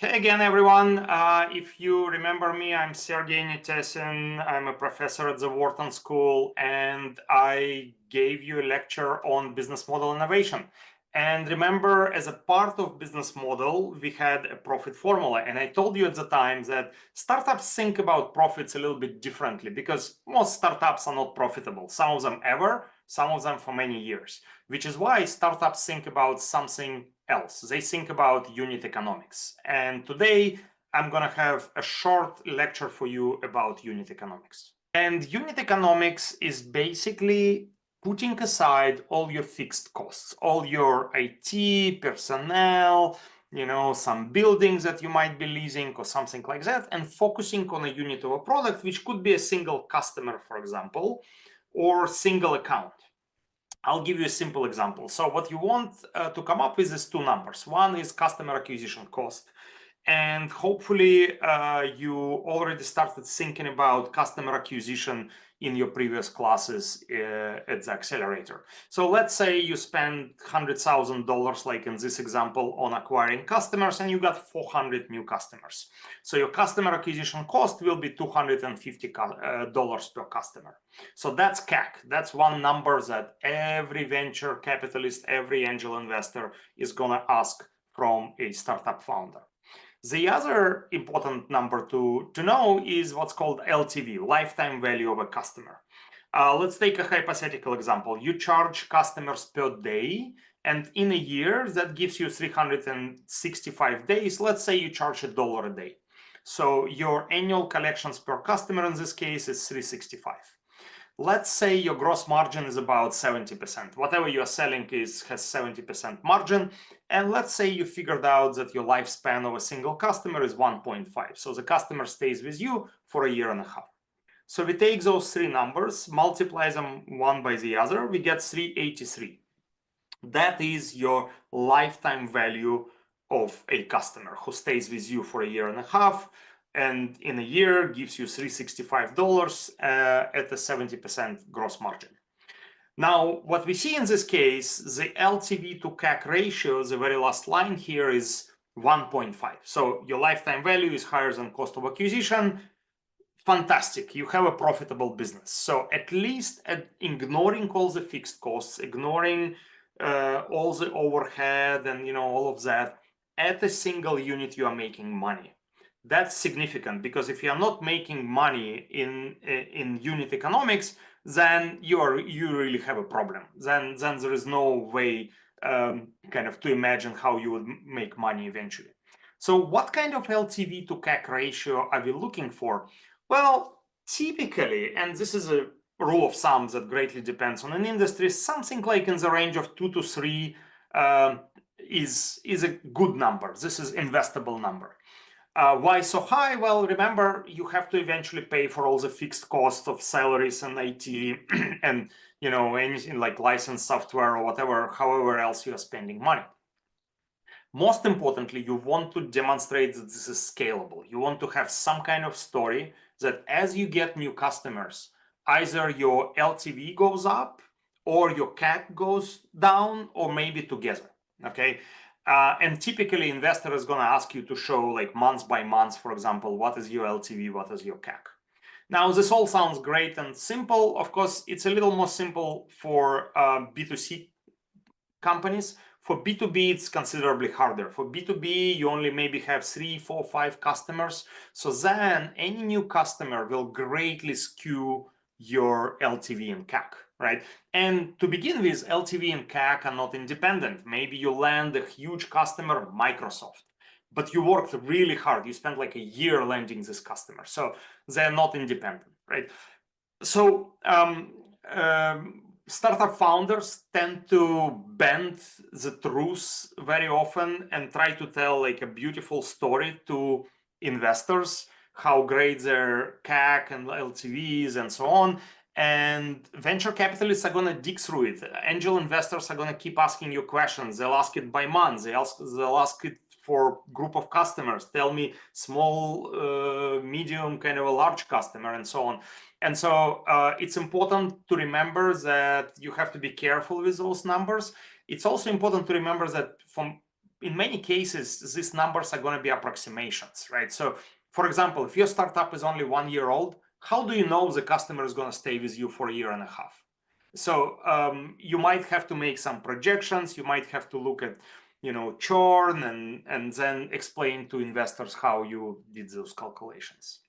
Hey again, everyone. If you remember me, I'm Serguei Netessine. I'm a professor at the Wharton School, and I gave you a lecture on business model innovation. And remember, as a part of business model, we had a profit formula. And I told you at the time that startups think about profits a little bit differently because most startups are not profitable. Some of them ever, some of them for many years, which is why startups think about something else. They think about unit economics. And today I'm going to have a short lecture for you about unit economics. And unit economics is basically putting aside all your fixed costs, all your IT, personnel, some buildings that you might be leasing or something like that, and focusing on a unit of a product, which could be a single customer, for example, or single account. I'll give you a simple example. So what you want to come up with is two numbers. One is customer acquisition cost. And hopefully you already started thinking about customer acquisition in your previous classes at the accelerator. So let's say you spend $100,000, like in this example, on acquiring customers, and you got 400 new customers. So your customer acquisition cost will be $250 per customer. So that's CAC. That's one number that every venture capitalist, every angel investor is going to ask from a startup founder. The other important number to know is what's called LTV, lifetime value of a customer. Let's take a hypothetical example. You charge customers per day, and in a year, that gives you 365 days. Let's say you charge $1 a day. So your annual collections per customer in this case is 365. Let's say your gross margin is about 70%. Whatever you're selling has 70% margin. And let's say you figured out that your lifespan of a single customer is 1.5. So the customer stays with you for a year and a half. So we take those three numbers, multiply them one by the other, we get 383. That is your lifetime value of a customer who stays with you for a year and a half, and in a year gives you $365 at a 70% gross margin. Now, what we see in this case, the LTV to CAC ratio, the very last line here, is 1.5. So your lifetime value is higher than cost of acquisition. Fantastic, you have a profitable business. So at least ignoring all the fixed costs, ignoring all the overhead and all of that, at a single unit you are making money. That's significant, because if you are not making money in unit economics, then you really have a problem. Then there is no way kind of to imagine how you would make money eventually. So what kind of LTV to CAC ratio are we looking for? Well, typically, and this is a rule of thumb that greatly depends on an industry, something like in the range of 2 to 3 is a good number. This is investable number. Why so high? Well, remember, you have to eventually pay for all the fixed costs of salaries and IT and anything like licensed software or whatever, however else you are spending money. Most importantly, you want to demonstrate that this is scalable. You want to have some kind of story that as you get new customers, either your LTV goes up or your CAC goes down, or maybe together. Okay. And typically, investor is going to ask you to show, like, month by month, for example, what is your LTV, what is your CAC. Now, this all sounds great and simple. Of course, it's a little more simple for B2C companies. For B2B, it's considerably harder. For B2B, you only maybe have 3, 4, 5 customers. So then any new customer will greatly skew your LTV and CAC, right? And to begin with, LTV and CAC are not independent. Maybe you land a huge customer, Microsoft, but you worked really hard. You spent like a year landing this customer. So they're not independent, right? So startup founders tend to bend the truth very often and try to tell like a beautiful story to investors, how great their CAC and LTVs and so on. And venture capitalists are going to dig through it. Angel investors are going to keep asking you questions. They'll ask it by month. They'll ask it for group of customers. Tell me small, medium, kind of a large customer, and so on. And so it's important to remember that you have to be careful with those numbers. It's also important to remember that from in many cases, these numbers are going to be approximations, right? So, for example, if your startup is only 1 year old, how do you know the customer is going to stay with you for a year and a half? So you might have to make some projections. You might have to look at, churn and then explain to investors how you did those calculations.